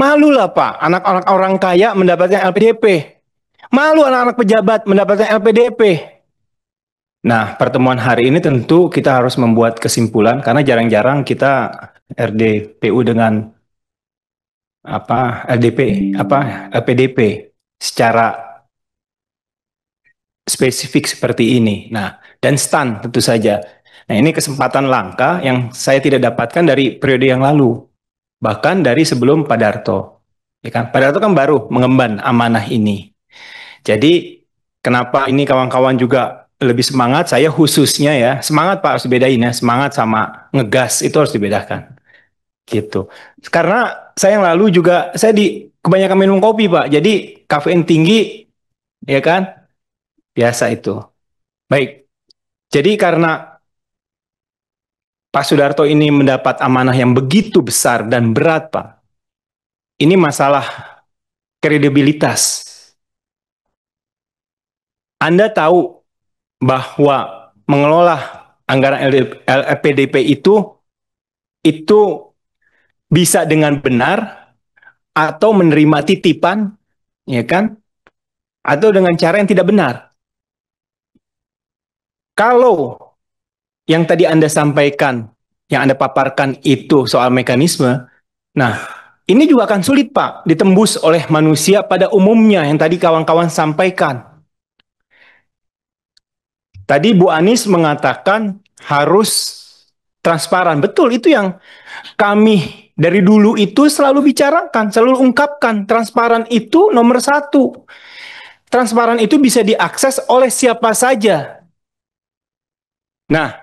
Malulah Pak, anak-anak orang kaya mendapatkan LPDP. Malu anak-anak pejabat mendapatkan LPDP. Nah, pertemuan hari ini tentu kita harus membuat kesimpulan karena jarang-jarang kita RDPU dengan LDP LPDP secara spesifik seperti ini. Nah, dan STAN tentu saja. Nah, ini kesempatan langka yang saya tidak dapatkan dari periode yang lalu, bahkan dari sebelum Pak Darto. Ya kan? Pak Darto kan baru mengemban amanah ini. Jadi, kenapa ini kawan-kawan juga lebih semangat? Saya khususnya ya, semangat Pak harus dibedain ya, semangat sama ngegas itu harus dibedakan. Gitu. Karena saya yang lalu juga saya di kebanyakan minum kopi Pak. Jadi kafein tinggi ya kan? Biasa itu. Baik. Jadi karena Pak Sudarto ini mendapat amanah yang begitu besar dan berat, Pak. Ini masalah kredibilitas. Anda tahu bahwa mengelola anggaran LPDP itu bisa dengan benar atau menerima titipan, ya kan? Atau dengan cara yang tidak benar. Kalau yang tadi Anda sampaikan, yang Anda paparkan itu soal mekanisme, nah, ini juga akan sulit, Pak, ditembus oleh manusia pada umumnya yang tadi kawan-kawan sampaikan. Tadi Bu Anies mengatakan harus transparan. Betul, itu yang kami dari dulu itu selalu bicarakan, selalu ungkapkan. Transparan itu nomor satu. Transparan itu bisa diakses oleh siapa saja. Nah,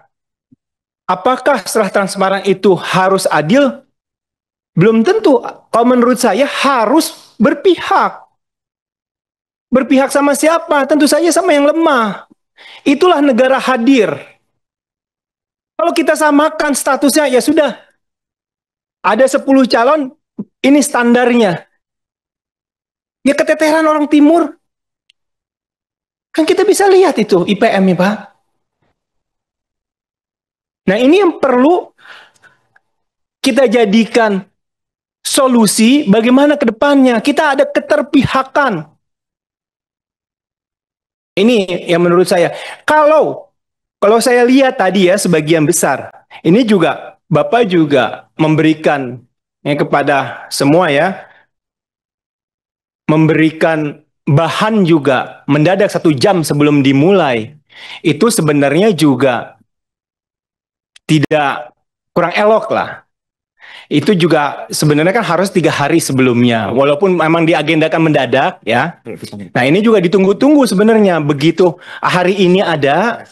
apakah setelah transparan itu harus adil? Belum tentu. Kalau menurut saya harus berpihak. Berpihak sama siapa? Tentu saja sama yang lemah. Itulah negara hadir. Kalau kita samakan statusnya, ya sudah. Ada 10 calon, ini standarnya. Ya keteteran orang timur. Kan kita bisa lihat itu IPM ya Pak. Nah ini yang perlu kita jadikan solusi bagaimana ke depannya. Kita ada keterpihakan. Ini yang menurut saya. Kalau saya lihat tadi ya sebagian besar, ini juga Bapak juga memberikan ya, kepada semua ya, memberikan bahan juga mendadak 1 jam sebelum dimulai. Itu sebenarnya juga tidak kurang elok lah. Itu juga sebenarnya kan harus 3 hari sebelumnya, walaupun memang diagendakan mendadak ya. Nah ini juga ditunggu-tunggu sebenarnya begitu hari ini ada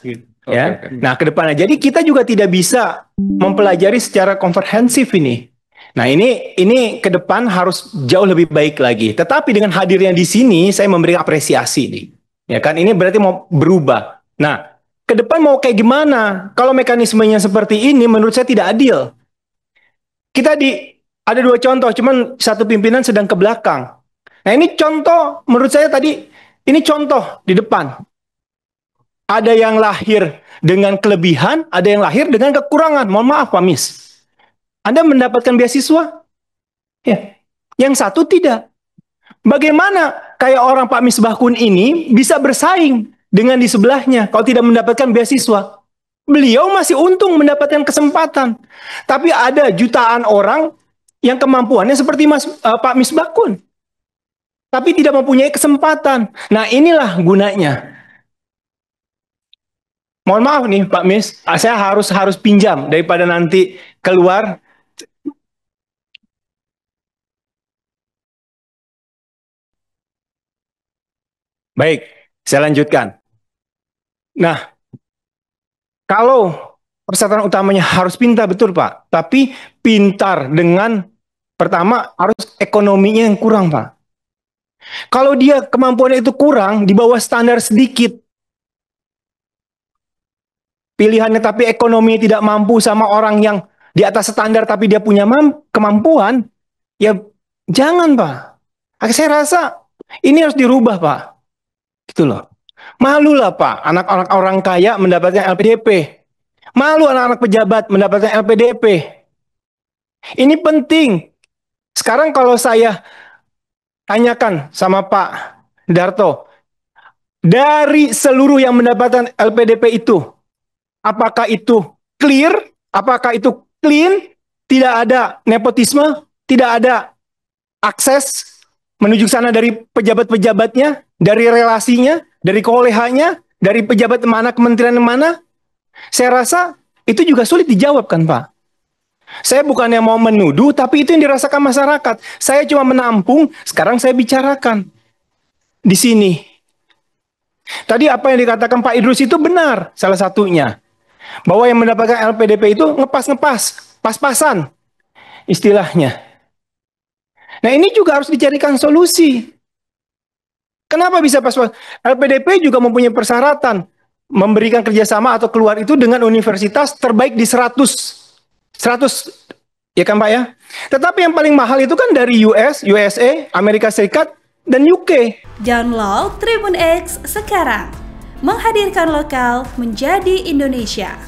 ya. Nah ke depannya, jadi kita juga tidak bisa mempelajari secara komprehensif ini. Nah ini ke depan harus jauh lebih baik lagi. Tetapi dengan hadirnya di sini saya memberi apresiasi nih, ya kan ini berarti mau berubah. Nah ke depan mau kayak gimana? Kalau mekanismenya seperti ini menurut saya tidak adil. Kita ada 2 contoh, cuman satu pimpinan sedang ke belakang. Nah ini contoh, menurut saya tadi, ini contoh di depan. Ada yang lahir dengan kelebihan, ada yang lahir dengan kekurangan. Mohon maaf Pak Mis. Anda mendapatkan beasiswa? Ya. Yang satu tidak. Bagaimana kayak orang Pak Misbahkun ini bisa bersaing dengan di sebelahnya kalau tidak mendapatkan beasiswa? Beliau masih untung mendapatkan kesempatan. Tapi ada jutaan orang yang kemampuannya seperti Pak Misbahkun. Tapi tidak mempunyai kesempatan. Nah inilah gunanya. Mohon maaf nih Pak Mis, saya harus pinjam daripada nanti keluar. Baik, saya lanjutkan. Nah, kalau persyaratan utamanya harus pintar, betul Pak. Tapi pintar dengan, pertama harus ekonominya yang kurang Pak. Kalau dia kemampuannya itu kurang, di bawah standar sedikit, pilihannya tapi ekonomi tidak mampu sama orang yang di atas standar tapi dia punya kemampuan, ya jangan Pak. Saya rasa ini harus dirubah Pak. Gitu loh. Malulah Pak, anak-anak orang kaya mendapatkan LPDP. Malu anak-anak pejabat mendapatkan LPDP. Ini penting. Sekarang kalau saya tanyakan sama Pak Darto, dari seluruh yang mendapatkan LPDP itu, apakah itu clear? Apakah itu clean? Tidak ada nepotisme? Tidak ada akses menuju sana dari pejabat-pejabatnya, dari relasinya, dari kolehannya, dari pejabat mana, kementerian mana? Saya rasa itu juga sulit dijawab kan Pak. Saya bukannya mau menuduh, tapi itu yang dirasakan masyarakat. Saya cuma menampung, sekarang saya bicarakan di sini. Tadi apa yang dikatakan Pak Idrus itu benar, salah satunya. Bahwa yang mendapatkan LPDP itu ngepas-ngepas, pas-pasan istilahnya. Nah ini juga harus dicarikan solusi. Kenapa bisa pas-pasan? LPDP juga mempunyai persyaratan memberikan kerjasama atau keluar itu dengan universitas terbaik di 100 ya kan Pak ya. Tetapi yang paling mahal itu kan dari USA, Amerika Serikat, dan UK. Download Tribun X sekarang, menghadirkan lokal menjadi Indonesia.